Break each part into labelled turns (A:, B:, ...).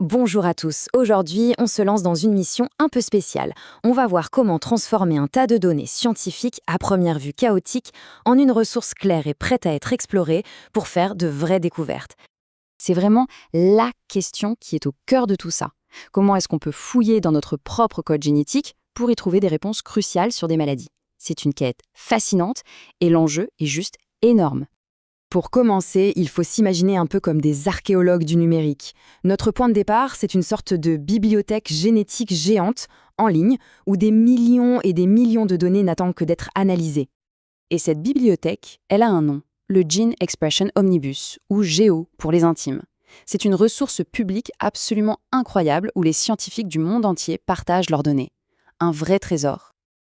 A: Bonjour à tous, aujourd'hui on se lance dans une mission un peu spéciale. On va voir comment transformer un tas de données scientifiques à première vue chaotiques en une ressource claire et prête à être explorée pour faire de vraies découvertes. C'est vraiment la question qui est au cœur de tout ça. Comment est-ce qu'on peut fouiller dans notre propre code génétique pour y trouver des réponses cruciales sur des maladies? C'est une quête fascinante et l'enjeu est juste énorme. Pour commencer, il faut s'imaginer un peu comme des archéologues du numérique. Notre point de départ, c'est une sorte de bibliothèque génétique géante, en ligne, où des millions et des millions de données n'attendent que d'être analysées. Et cette bibliothèque, elle a un nom, le Gene Expression Omnibus, ou GEO pour les intimes. C'est une ressource publique absolument incroyable où les scientifiques du monde entier partagent leurs données. Un vrai trésor.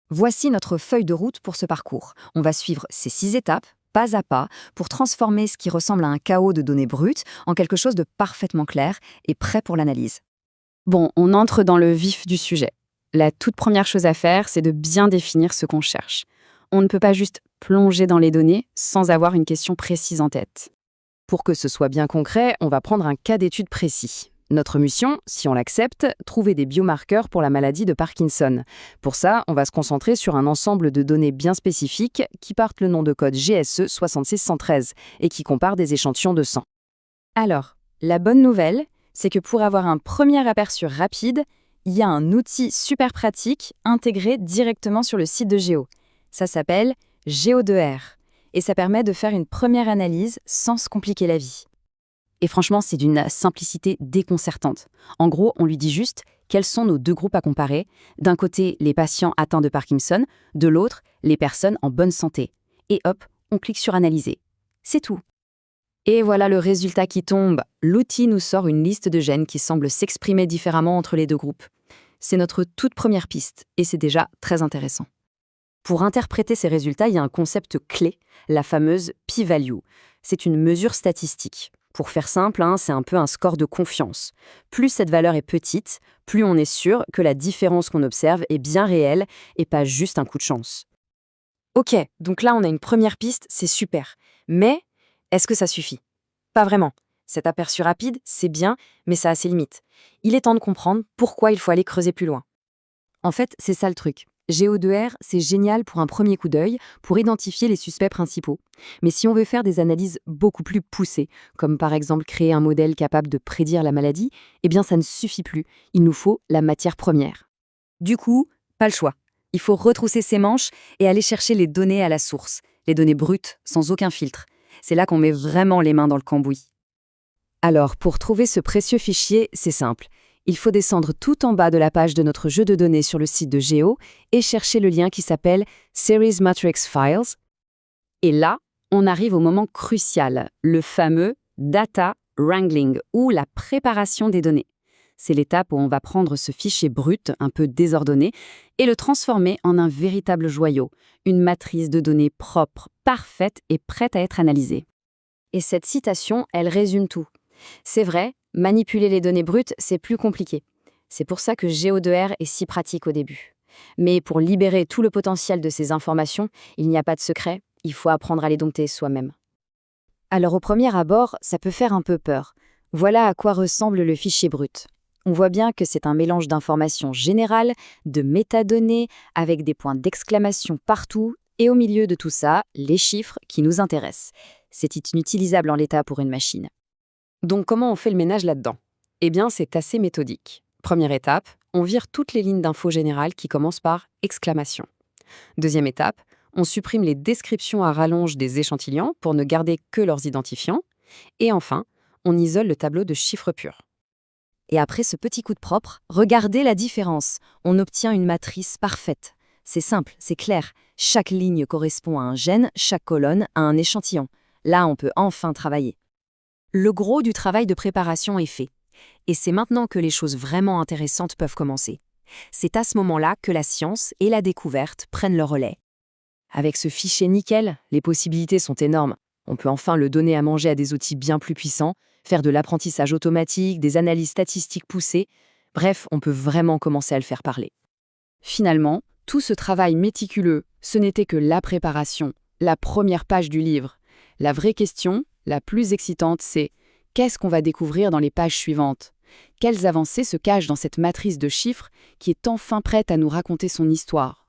A: Voici notre feuille de route pour ce parcours. On va suivre ces 6 étapes, pas à pas, pour transformer ce qui ressemble à un chaos de données brutes en quelque chose de parfaitement clair et prêt pour l'analyse. Bon, on entre dans le vif du sujet. La toute première chose à faire, c'est de bien définir ce qu'on cherche. On ne peut pas juste plonger dans les données sans avoir une question précise en tête. Pour que ce soit bien concret, on va prendre un cas d'étude précis. Notre mission, si on l'accepte, trouver des biomarqueurs pour la maladie de Parkinson. Pour ça, on va se concentrer sur un ensemble de données bien spécifiques qui partent le nom de code GSE 76113 et qui comparent des échantillons de sang. Alors, la bonne nouvelle, c'est que pour avoir un premier aperçu rapide, il y a un outil super pratique intégré directement sur le site de Géo. Ça s'appelle Géo2R et ça permet de faire une première analyse sans se compliquer la vie. Et franchement, c'est d'une simplicité déconcertante. En gros, on lui dit juste quels sont nos 2 groupes à comparer. D'un côté, les patients atteints de Parkinson, de l'autre, les personnes en bonne santé. Et hop, on clique sur Analyser. C'est tout. Et voilà le résultat qui tombe. L'outil nous sort une liste de gènes qui semblent s'exprimer différemment entre les 2 groupes. C'est notre toute première piste, et c'est déjà très intéressant. Pour interpréter ces résultats, il y a un concept clé, la fameuse p-value. C'est une mesure statistique. Pour faire simple, c'est un peu un score de confiance. Plus cette valeur est petite, plus on est sûr que la différence qu'on observe est bien réelle et pas juste un coup de chance. Ok, donc là on a une première piste, c'est super. Mais est-ce que ça suffit? Pas vraiment. Cet aperçu rapide, c'est bien, mais ça a ses limites. Il est temps de comprendre pourquoi il faut aller creuser plus loin. En fait, c'est ça le truc. Géo2R, c'est génial pour un premier coup d'œil, pour identifier les suspects principaux. Mais si on veut faire des analyses beaucoup plus poussées, comme par exemple créer un modèle capable de prédire la maladie, eh bien ça ne suffit plus. Il nous faut la matière première. Du coup, pas le choix. Il faut retrousser ses manches et aller chercher les données à la source, les données brutes, sans aucun filtre. C'est là qu'on met vraiment les mains dans le cambouis. Alors, pour trouver ce précieux fichier, c'est simple. Il faut descendre tout en bas de la page de notre jeu de données sur le site de Géo et chercher le lien qui s'appelle Series Matrix Files. Et là, on arrive au moment crucial, le fameux Data Wrangling ou la préparation des données. C'est l'étape où on va prendre ce fichier brut, un peu désordonné, et le transformer en un véritable joyau, une matrice de données propre, parfaite et prête à être analysée. Et cette citation, elle résume tout. C'est vrai, manipuler les données brutes, c'est plus compliqué. C'est pour ça que Géo2R est si pratique au début. Mais pour libérer tout le potentiel de ces informations, il n'y a pas de secret, il faut apprendre à les dompter soi-même. Alors au premier abord, ça peut faire un peu peur. Voilà à quoi ressemble le fichier brut. On voit bien que c'est un mélange d'informations générales, de métadonnées, avec des points d'exclamation partout, et au milieu de tout ça, les chiffres qui nous intéressent. C'est inutilisable en l'état pour une machine. Donc comment on fait le ménage là-dedans? Eh bien, c'est assez méthodique. Première étape, on vire toutes les lignes d'infos générales qui commencent par exclamation. Deuxième étape, on supprime les descriptions à rallonge des échantillons pour ne garder que leurs identifiants. Et enfin, on isole le tableau de chiffres purs. Et après ce petit coup de propre, regardez la différence. On obtient une matrice parfaite. C'est simple, c'est clair. Chaque ligne correspond à un gène, chaque colonne à un échantillon. Là, on peut enfin travailler. Le gros du travail de préparation est fait. Et c'est maintenant que les choses vraiment intéressantes peuvent commencer. C'est à ce moment-là que la science et la découverte prennent le relais. Avec ce fichier nickel, les possibilités sont énormes. On peut enfin le donner à manger à des outils bien plus puissants, faire de l'apprentissage automatique, des analyses statistiques poussées. Bref, on peut vraiment commencer à le faire parler. Finalement, tout ce travail méticuleux, ce n'était que la préparation, la première page du livre. La vraie question, la plus excitante, c'est qu'est-ce qu'on va découvrir dans les pages suivantes?
B: Quelles avancées se cachent dans cette matrice de chiffres qui est enfin prête à nous raconter son histoire?